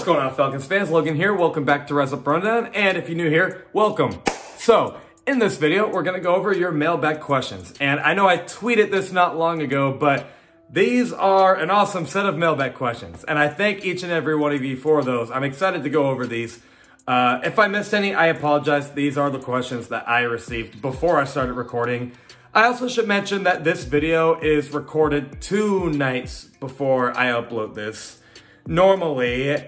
What's going on, Falcons fans? Logan here. Welcome back to Res Up Rundown, and if you're new here, welcome. So, in this video, we're going to go over your mailbag questions. And I know I tweeted this not long ago, but these are an awesome set of mailbag questions. And I thank each and every one of you for those. I'm excited to go over these. If I missed any, I apologize. These are the questions that I received before I started recording. I also should mention that this video is recorded 2 nights before I upload this. Normally,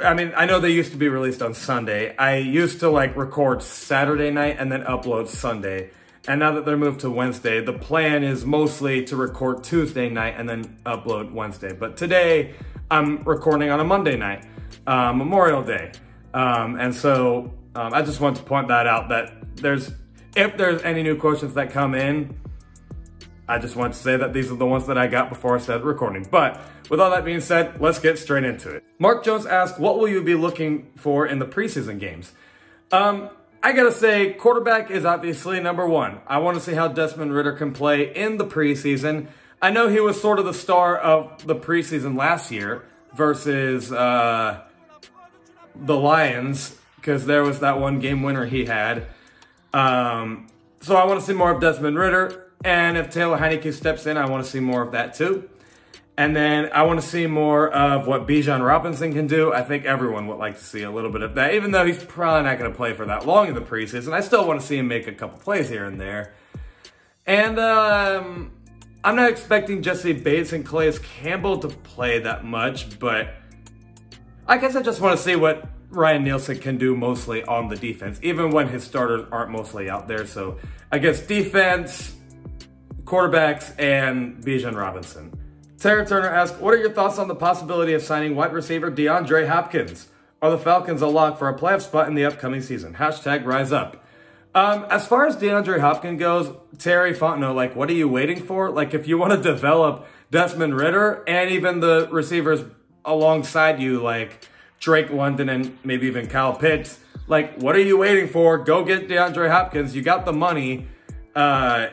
I mean, I know they used to be released on Sunday. I used to record Saturday night and then upload Sunday. And now that they're moved to Wednesday, the plan is mostly to record Tuesday night and then upload Wednesday. But today, I'm recording on a Monday night, Memorial Day. And so I just want to point that out, that if there's any new questions that come in, I just want to say that these are the ones that I got before I started recording. But with all that being said, let's get straight into it. Mark Jones asked, what will you be looking for in the preseason games? I gotta say, quarterback is obviously number one. I want to see how Desmond Ridder can play in the preseason. I know he was sort of the star of the preseason last year versus the Lions, because there was that one game winner he had. So I want to see more of Desmond Ridder. And if Taylor Heineke steps in, I want to see more of that too. And then I want to see more of what Bijan Robinson can do. I think everyone would like to see a little bit of that. Even though he's probably not going to play for that long in the preseason, I still want to see him make a couple plays here and there. And I'm not expecting Jesse Bates and Calais Campbell to play that much, but I guess I just want to see what Ryan Nielsen can do mostly on the defense, even when his starters aren't mostly out there. So I guess defense, quarterbacks, and Bijan Robinson. Tara Turner asked, what are your thoughts on the possibility of signing wide receiver DeAndre Hopkins? Are the Falcons a lock for a playoff spot in the upcoming season? Hashtag rise up. As far as DeAndre Hopkins goes, Terry Fontenot, what are you waiting for? If you want to develop Desmond Ridder and even the receivers alongside you, like Drake London and maybe even Kyle Pitts, what are you waiting for? Go get DeAndre Hopkins. You got the money. You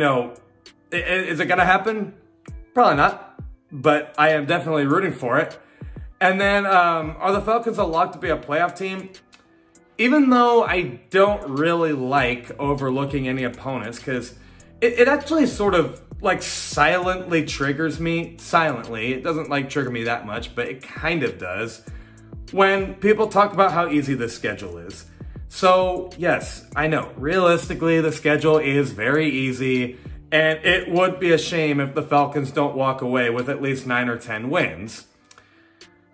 know, is it going to happen? Probably not, but I am definitely rooting for it. And then, are the Falcons a lock to be a playoff team? Even though I don't really like overlooking any opponents, because it actually sort of silently triggers me. Silently. It doesn't trigger me that much, but it kind of does when people talk about how easy this schedule is. So yes, I know, realistically, the schedule is very easy, and it would be a shame if the Falcons don't walk away with at least 9 or 10 wins.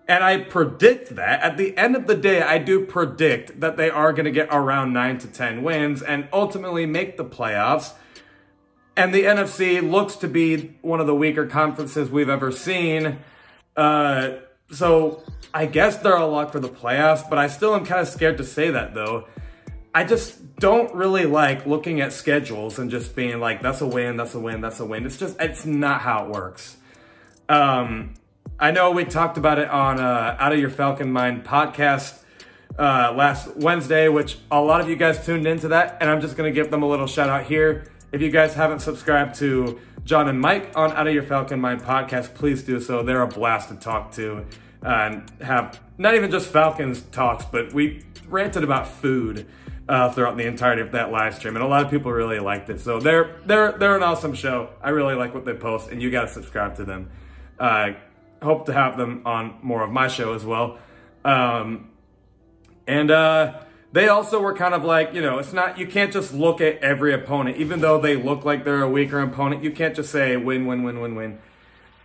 And I predict that. At the end of the day, I do predict that they are going to get around 9 to 10 wins and ultimately make the playoffs. And the NFC looks to be one of the weaker conferences we've ever seen. So I guess they're a lock for the playoffs, but I still am kind of scared to say that, though. I just don't really like looking at schedules and just being that's a win, that's a win, that's a win. It's not how it works. I know we talked about it on Out of Your Falcon Mind podcast last Wednesday, which a lot of you guys tuned into that, and I'm just going to give them a little shout out here. If you guys haven't subscribed to John and Mike on Out of Your Falcon Mind podcast, please do so. They're a blast to talk to and have not even just Falcons talks, but we ranted about food throughout the entirety of that live stream, and a lot of people really liked it. So they're an awesome show. I really like what they post, and you got to subscribe to them. Hope to have them on more of my show as well. They also were kind of it's not, you can't just look at every opponent, even though they look like they're a weaker opponent. You can't just say win, win, win, win, win.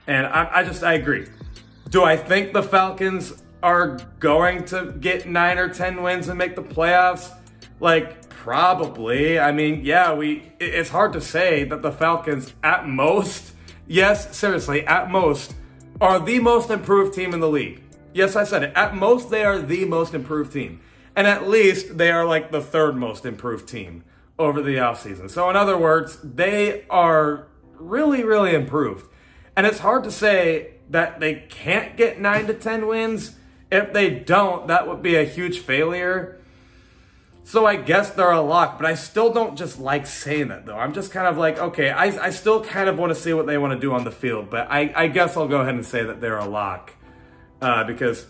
And I agree. Do I think the Falcons are going to get 9 or 10 wins and make the playoffs? Probably. I mean, yeah, it's hard to say that the Falcons at most, yes, seriously, at most, are the most improved team in the league. Yes, I said it. At most, they are the most improved team. And at least they are the 3rd most improved team over the offseason. So in other words, they are really, really improved. And it's hard to say that they can't get 9 to 10 wins. If they don't, that would be a huge failure. So I guess they're a lock, but I still don't just like saying that, though. I'm just kind of okay, I still kind of want to see what they want to do on the field, but I guess I'll go ahead and say that they're a lock. because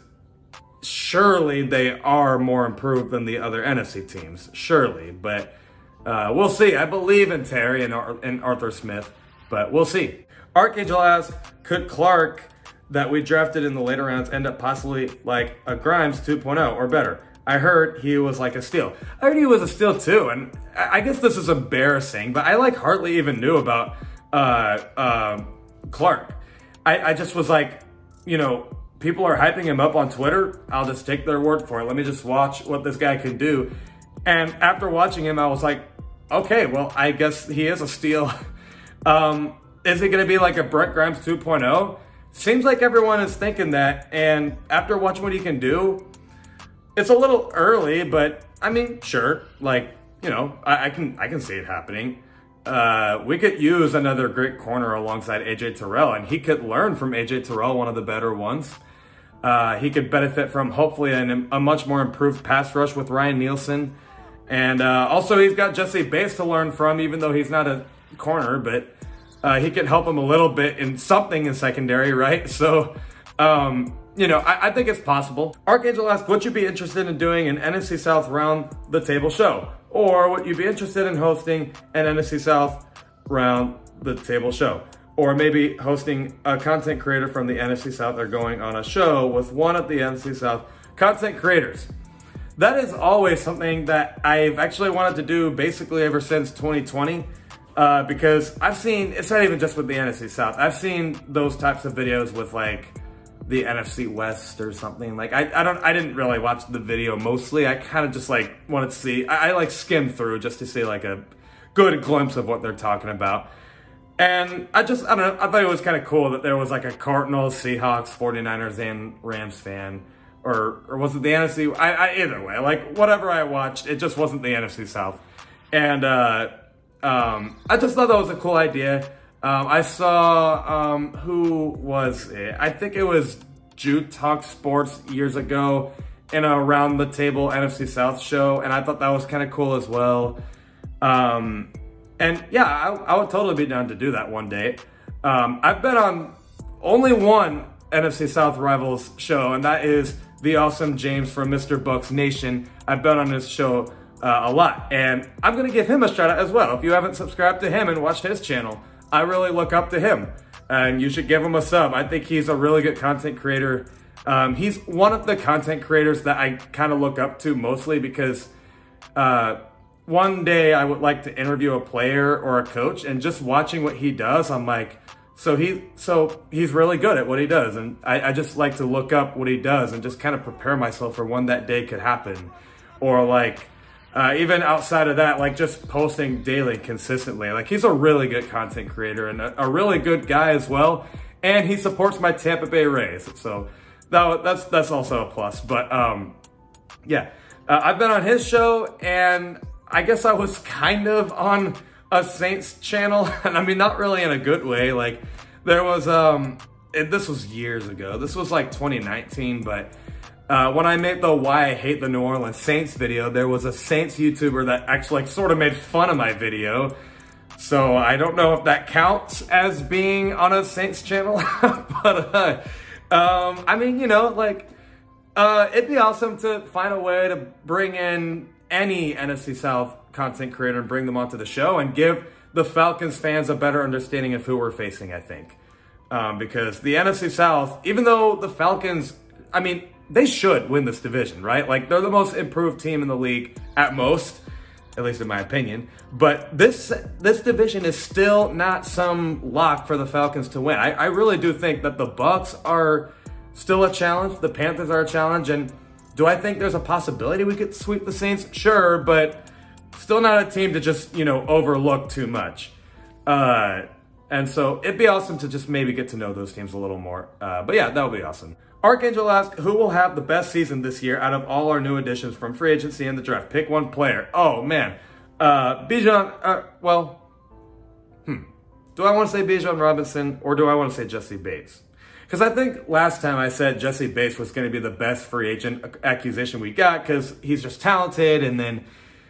surely they are more improved than the other NFC teams, surely. But we'll see. I believe in Terry and Arthur Smith, but we'll see. Archangel asks, could Clark that we drafted in the later rounds end up possibly like a Grimes 2.0 or better? I heard he was like a steal. I heard he was a steal too, and I guess this is embarrassing, but I like hardly even knew about Clark. I just was like, you know, people are hyping him up on Twitter. I'll just take their word for it. Let me just watch what this guy can do. And after watching him, I was like, okay, well, I guess he is a steal. Is he going to be like a Brett Grimes 2.0? Seems like everyone is thinking that. And after watching what he can do, it's a little early, but I mean, sure. Like, you know, I can see it happening. We could use another great corner alongside AJ Terrell, and he could learn from AJ Terrell, one of the better ones. He could benefit from hopefully a much more improved pass rush with Ryan Nielsen. And also he's got Jesse Bates to learn from, even though he's not a corner, but he can help him a little bit in something in secondary, right? So, you know, I think it's possible. Archangel asks, would you be interested in doing an NFC South round the table show? Or would you be interested in hosting an NFC South round the table show? Or maybe hosting a content creator from the NFC South or going on a show with one of the NFC South content creators. That is always something that I've actually wanted to do basically ever since 2020. Because I've seen, it's not even just with the NFC South. I've seen those types of videos with like the NFC West or something. Like I didn't really watch the video mostly. I kind of just like wanted to see, I like skimmed through just to see like a good glimpse of what they're talking about. And I don't know, I thought it was kind of cool that there was like a Cardinals, Seahawks, 49ers, and Rams fan. Or was it the NFC? Either way, like whatever I watched, it just wasn't the NFC South. And I just thought that was a cool idea. I saw, who was it? I think it was Jude Talk Sports years ago in a Around the Table NFC South show, and I thought that was kind of cool as well. And yeah, I would totally be down to do that one day. I've been on only one NFC South Rivals show, and that is the awesome James from Mr. Bucks Nation. I've been on his show a lot, and I'm going to give him a shout out as well. If you haven't subscribed to him and watched his channel, I really look up to him, and you should give him a sub. I think he's a really good content creator. He's one of the content creators that I kind of look up to mostly because one day I would like to interview a player or a coach, and just watching what he does, I'm like, so he's really good at what he does. And I just like to look up what he does and just kind of prepare myself for when that day could happen. Or like, even outside of that, like just posting daily consistently. Like he's a really good content creator and a really good guy as well. And he supports my Tampa Bay Rays. So that's also a plus. But yeah, I've been on his show, and I guess I was kind of on a Saints channel, and I mean, not really in a good way. Like there was, this was years ago. This was like 2019, but when I made the Why I Hate the New Orleans Saints video, there was a Saints YouTuber that actually like sort of made fun of my video. So I don't know if that counts as being on a Saints channel, but I mean, you know, like it'd be awesome to find a way to bring in any NFC South content creator and bring them onto the show and give the Falcons fans a better understanding of who we're facing, I think. Because the NFC South, even though the Falcons, I mean, they should win this division, right? Like, they're the most improved team in the league at most, at least in my opinion. But this division is still not some lock for the Falcons to win. I really do think that the Bucs are still a challenge. The Panthers are a challenge. And do I think there's a possibility we could sweep the Saints? Sure, but still not a team to just, you know, overlook too much. And so it'd be awesome to just maybe get to know those teams a little more. But yeah, that would be awesome. Archangel asks, who will have the best season this year out of all our new additions from free agency and the draft? Pick one player. Oh, man. Bijan, do I want to say Bijan Robinson or do I want to say Jesse Bates? Because I think last time I said Jesse Bates was going to be the best free agent acquisition we got because he's just talented, and then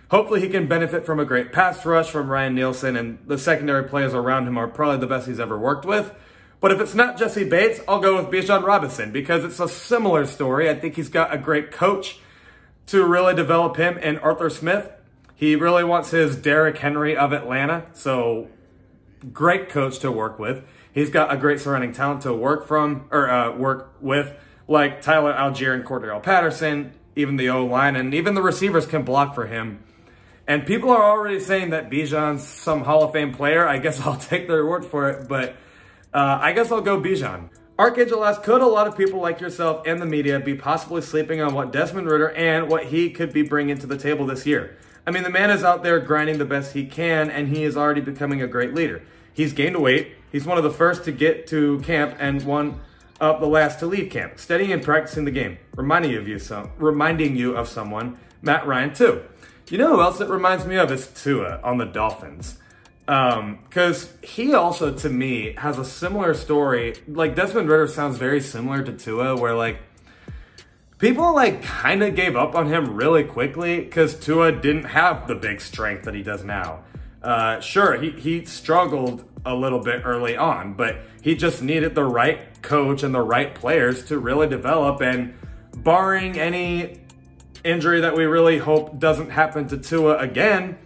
hopefully he can benefit from a great pass rush from Ryan Nielsen, and the secondary players around him are probably the best he's ever worked with. But if it's not Jesse Bates, I'll go with Bijan Robinson because it's a similar story. I think he's got a great coach to really develop him in Arthur Smith. He really wants his Derrick Henry of Atlanta, so great coach to work with. He's got a great surrounding talent to work with, like Tyler Algier and Cordell Patterson, even the O-line, and even the receivers can block for him. And people are already saying that Bijan's some Hall of Fame player. I guess I'll take their word for it, but I guess I'll go Bijan. Archangel asks, could a lot of people like yourself and the media be possibly sleeping on what Desmond Ridder and what he could be bringing to the table this year? I mean, the man is out there grinding the best he can, and he is already becoming a great leader. He's gained weight. He's one of the first to get to camp and one of the last to leave camp, studying and practicing the game, reminding you of someone, Matt Ryan too. You know who else it reminds me of is Tua on the Dolphins. Because he also, to me, has a similar story. Like, Desmond Ridder sounds very similar to Tua, where, like, people, like, kind of gave up on him really quickly because Tua didn't have the big strength that he does now. Sure, he struggled a little bit early on, but he just needed the right coach and the right players to really develop, and barring any injury that we really hope doesn't happen to Tua again,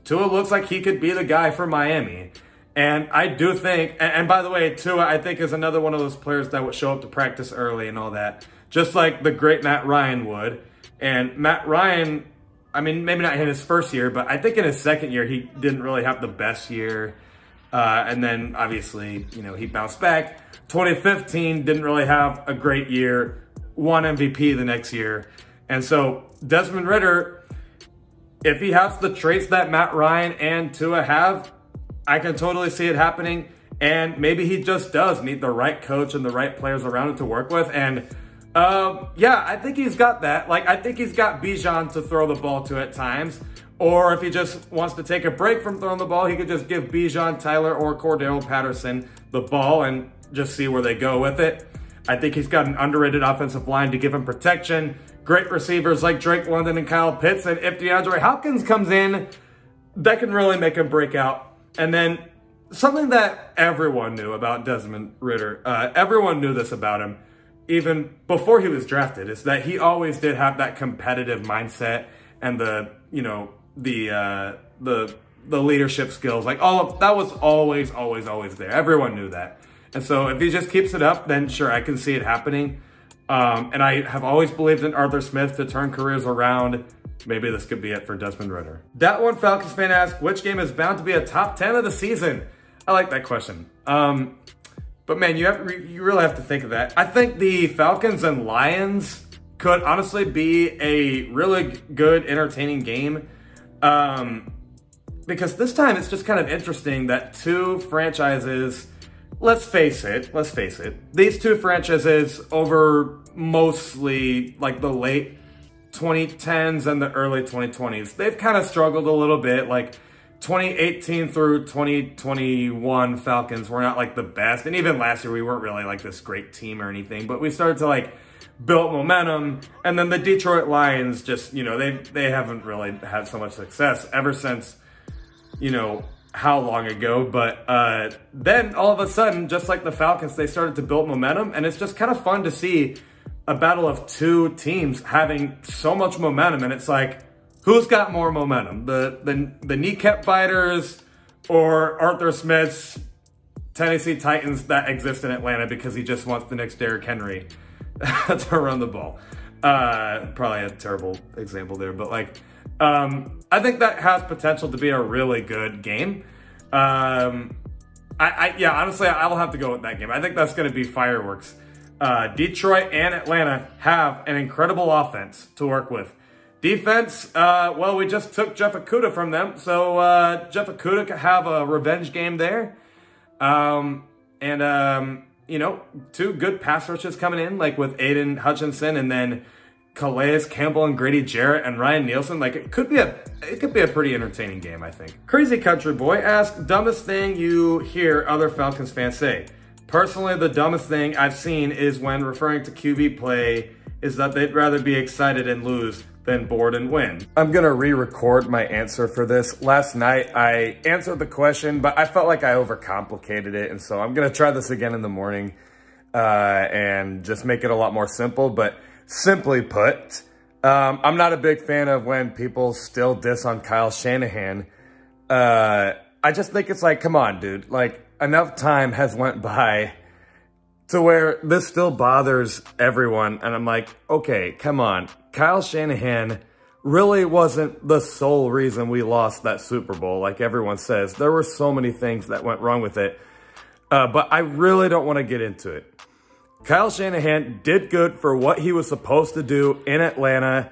Tua looks like he could be the guy for Miami. And I do think, and by the way, Tua, I think, is another one of those players that would show up to practice early and all that, just like the great Matt Ryan would. And Matt Ryan, I mean, maybe not in his first year, but I think in his second year, he didn't really have the best year. And then, obviously, you know, he bounced back. 2015 didn't really have a great year, won MVP the next year. And so Desmond Ridder, if he has the traits that Matt Ryan and Tua have, I can totally see it happening. And maybe he just does need the right coach and the right players around him to work with. And yeah, I think he's got that. Like, I think he's got Bijan to throw the ball to at times. Or if he just wants to take a break from throwing the ball, he could just give Bijan, Tyler, or Cordell Patterson the ball and just see where they go with it. I think he's got an underrated offensive line to give him protection. Great receivers like Drake London and Kyle Pitts. And if DeAndre Hopkins comes in, that can really make him break out. And then something that everyone knew about Desmond Ridder, everyone knew this about him, even before he was drafted, is that he always did have that competitive mindset and the, you know, the leadership skills. Like, all of that was always there. Everyone knew that. And so if he just keeps it up, then sure, I can see it happening. And I have always believed in Arthur Smith to turn careers around. Maybe this could be it for Desmond Ridder. That one Falcons fan asked, which game is bound to be a top 10 of the season? I like that question. But man, you really have to think of that. I think the Falcons and Lions could honestly be a really good, entertaining game. Because this time it's just kind of interesting that two franchises, let's face it, these two franchises over mostly like the late 2010s and the early 2020s, they've kind of struggled a little bit. Like 2018 through 2021 Falcons were not like the best. And even last year, we weren't really like this great team or anything, but we started to like build momentum. And then the Detroit Lions just, you know, they haven't really had so much success ever since, you know, how long ago. But then all of a sudden, just like the Falcons, they started to build momentum. And it's just kind of fun to see a battle of two teams having so much momentum. And it's like, who's got more momentum? The kneecap biters or Arthur Smith's Tennessee Titans that exist in Atlanta because he just wants the next Derrick Henry to run the ball. Probably a terrible example there, but like, I think that has potential to be a really good game. Yeah, honestly, I will have to go with that game. I think that's going to be fireworks. Detroit and Atlanta have an incredible offense to work with. Defense, well, we just took Jeff Okudah from them, so Jeff Okudah could have a revenge game there. You know, two good pass rushes coming in, like with Aiden Hutchinson and then Calais Campbell and Grady Jarrett and Ryan Nielsen. Like, it could be a pretty entertaining game, I think. Crazy Country Boy asks, dumbest thing you hear other Falcons fans say. Personally, the dumbest thing I've seen is when referring to QB play is that they'd rather be excited and lose than bored and win. I'm gonna re-record my answer for this. Last night, I answered the question, but I felt like I overcomplicated it, and so I'm gonna try this again in the morning and just make it a lot more simple. But simply put, I'm not a big fan of when people still diss on Kyle Shanahan. I just think it's like, come on, dude. Like, enough time has went by to where this still bothers everyone. And I'm like, okay, come on. Kyle Shanahan really wasn't the sole reason we lost that Super Bowl, like everyone says. There were so many things that went wrong with it. But I really don't want to get into it. Kyle Shanahan did good for what he was supposed to do in Atlanta.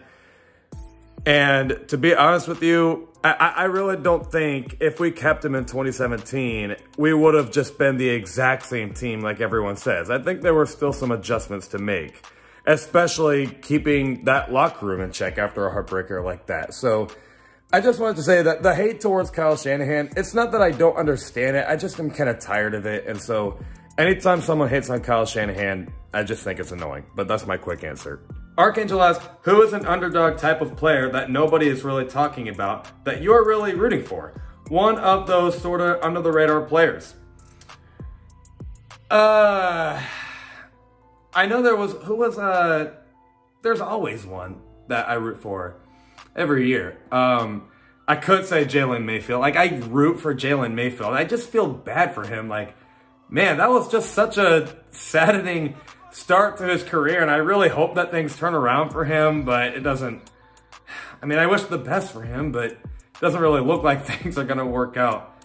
And to be honest with you, I really don't think if we kept him in 2017, we would have just been the exact same team like everyone says. I think there were still some adjustments to make, especially keeping that locker room in check after a heartbreaker like that. So I just wanted to say that the hate towards Kyle Shanahan, it's not that I don't understand it. I just am kind of tired of it. And so anytime someone hates on Kyle Shanahan, I just think it's annoying. But that's my quick answer. Archangel asks, who is an underdog type of player that nobody is really talking about that you're really rooting for? One of those sort of under the radar players. I know there's always one that I root for every year. I could say Jalen Mayfield. Like, I root for Jalen Mayfield. I just feel bad for him. Like, man, that was just such a saddening start to his career, and I really hope that things turn around for him, but it doesn't. I mean, I wish the best for him, but it doesn't really look like things are going to work out.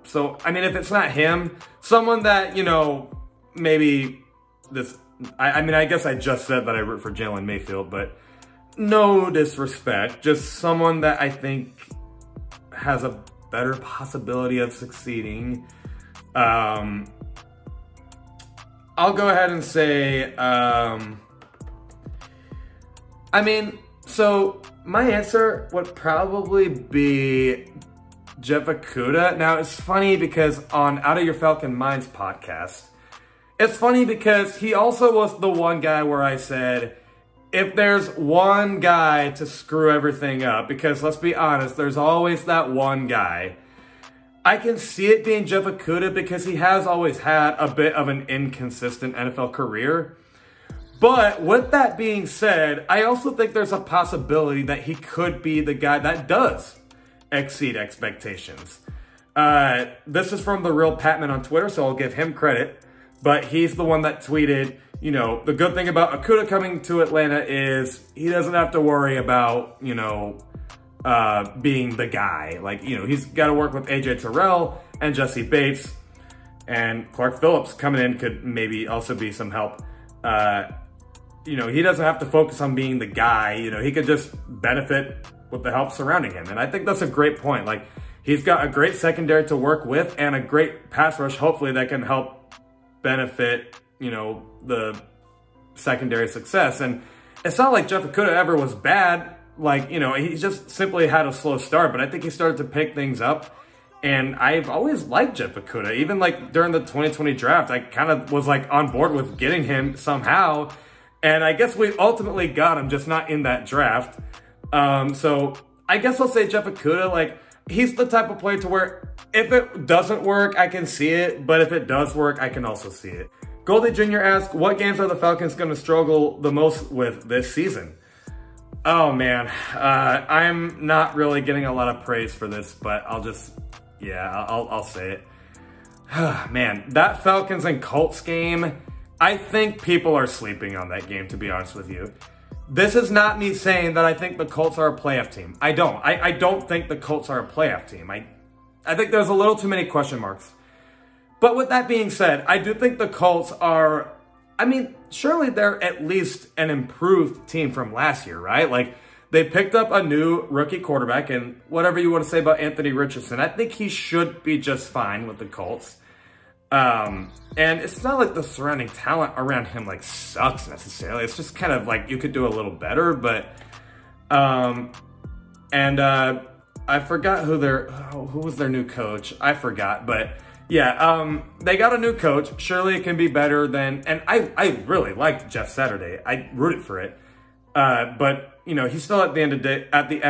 So, I mean, if it's not him, someone that, you know, maybe this, I mean, I guess I just said that I root for Jalen Mayfield, but no disrespect, just someone that I think has a better possibility of succeeding. I'll go ahead and say, I mean, so my answer would probably be Jeff Okudah. Now, it's funny because on Out of Your Falcon Minds podcast, it's funny because he also was the one guy where I said, if there's one guy to screw everything up, because let's be honest, there's always that one guy. I can see it being Jeff Okudah because he has always had a bit of an inconsistent NFL career. But with that being said, I also think there's a possibility that he could be the guy that does exceed expectations. This is from The Real Patman on Twitter, so I'll give him credit. But he's the one that tweeted, you know, the good thing about Okudah coming to Atlanta is he doesn't have to worry about, you know, being the guy. Like, you know, he's got to work with AJ Terrell and Jesse Bates, and Clark Phillips coming in could maybe also be some help. You know, he doesn't have to focus on being the guy. You know, he could just benefit with the help surrounding him. And I think that's a great point. Like, he's got a great secondary to work with and a great pass rush, hopefully, that can help benefit, you know, the secondary success. And it's not like Jeff Okudah ever was bad. Like, you know, he just simply had a slow start, but I think he started to pick things up. And I've always liked Jeff Okudah. Even like during the 2020 draft, I kind of was like on board with getting him somehow. And I guess we ultimately got him, just not in that draft. So I guess I'll say Jeff Okudah. Like, he's the type of player to where if it doesn't work, I can see it. But if it does work, I can also see it. Goldie Jr. asks, what games are the Falcons going to struggle the most with this season? Oh, man. I'm not really getting a lot of praise for this, but I'll just, yeah, I'll say it. Man, that Falcons and Colts game, I think people are sleeping on that game, to be honest with you. This is not me saying that I think the Colts are a playoff team. I don't. I don't think the Colts are a playoff team. I think there's a little too many question marks. But with that being said, I do think the Colts are, I mean, surely they're at least an improved team from last year, right? Like, they picked up a new rookie quarterback, and whatever you want to say about Anthony Richardson, I think he should be just fine with the Colts. And it's not like the surrounding talent around him, like, sucks necessarily. It's just kind of like you could do a little better, but, I forgot who was their new coach. I forgot, but yeah, they got a new coach. Surely it can be better than, and I really liked Jeff Saturday. I rooted for it. But, you know, he still at the end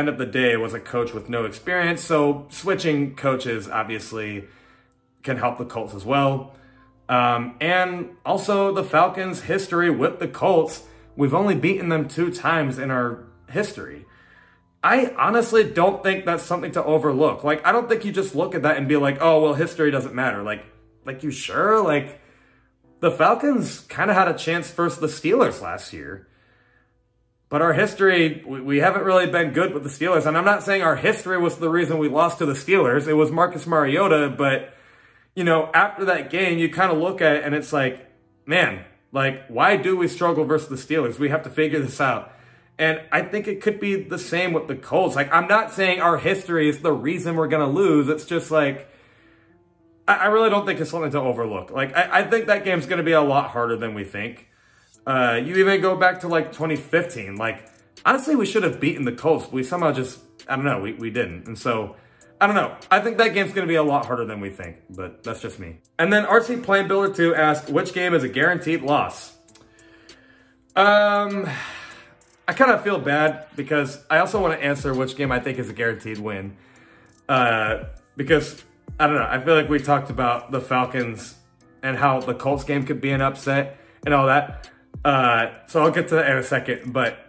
of the day was a coach with no experience. So switching coaches obviously can help the Colts as well. And also the Falcons' history with the Colts. We've only beaten them 2 times in our history. I honestly don't think that's something to overlook. Like, I don't think you just look at that and be like, oh, well, history doesn't matter. Like you sure? Like, the Falcons kind of had a chance versus the Steelers last year. But our history, we haven't really been good with the Steelers. And I'm not saying our history was the reason we lost to the Steelers. It was Marcus Mariota. But, you know, after that game, you kind of look at it and it's like, man, like, why do we struggle versus the Steelers? We have to figure this out. And I think it could be the same with the Colts. Like, I'm not saying our history is the reason we're going to lose. It's just like, I really don't think it's something to overlook. Like, I think that game's going to be a lot harder than we think. You even go back to, like, 2015. Like, honestly, we should have beaten the Colts. We somehow just, I don't know, we didn't. And so, I don't know. I think that game's going to be a lot harder than we think. But that's just me. And then RC Plain Builder 2 asked, which game is a guaranteed loss? I kind of feel bad because I also want to answer which game I think is a guaranteed win. Because, I don't know, I feel like we talked about the Falcons and how the Colts game could be an upset and all that. So I'll get to that in a second. But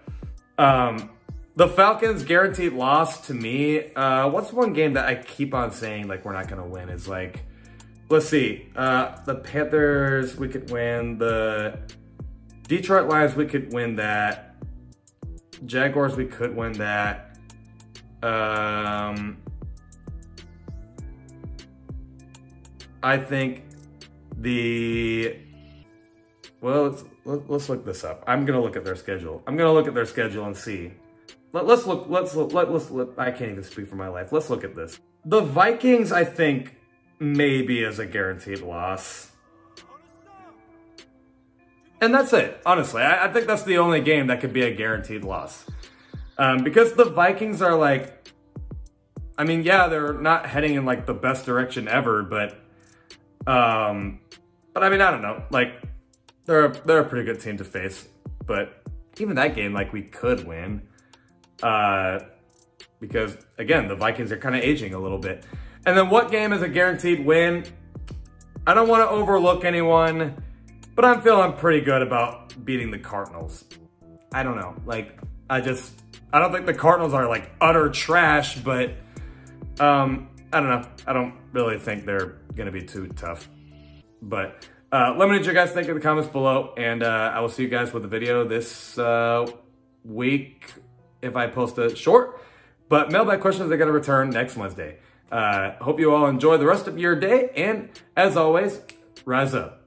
the Falcons' guaranteed loss to me, what's one game that I keep on saying like we're not going to win is like, let's see, the Panthers, we could win. The Detroit Lions, we could win that. Jaguars, we could win that. I think well, let's look this up. I'm gonna look at their schedule. I'm gonna look at their schedule and see. Let's look. I can't even speak for my life. Let's look at this. The Vikings, I think, maybe is a guaranteed loss. And that's it, honestly. I think that's the only game that could be a guaranteed loss. Because the Vikings are like, I mean, yeah, they're not heading in like the best direction ever, but I mean, I don't know. Like, they're a pretty good team to face. But even that game, like, we could win. Because, again, the Vikings are kind of aging a little bit. And then what game is a guaranteed win? I don't want to overlook anyone. But I'm feeling pretty good about beating the Cardinals. I don't know. Like, I don't think the Cardinals are, like, utter trash, but, I don't know. I don't really think they're going to be too tough. But, let me know what you guys think in the comments below, and I will see you guys with a video this week if I post a short. But mailbag questions are going to return next Wednesday. Hope you all enjoy the rest of your day, and as always, rise up.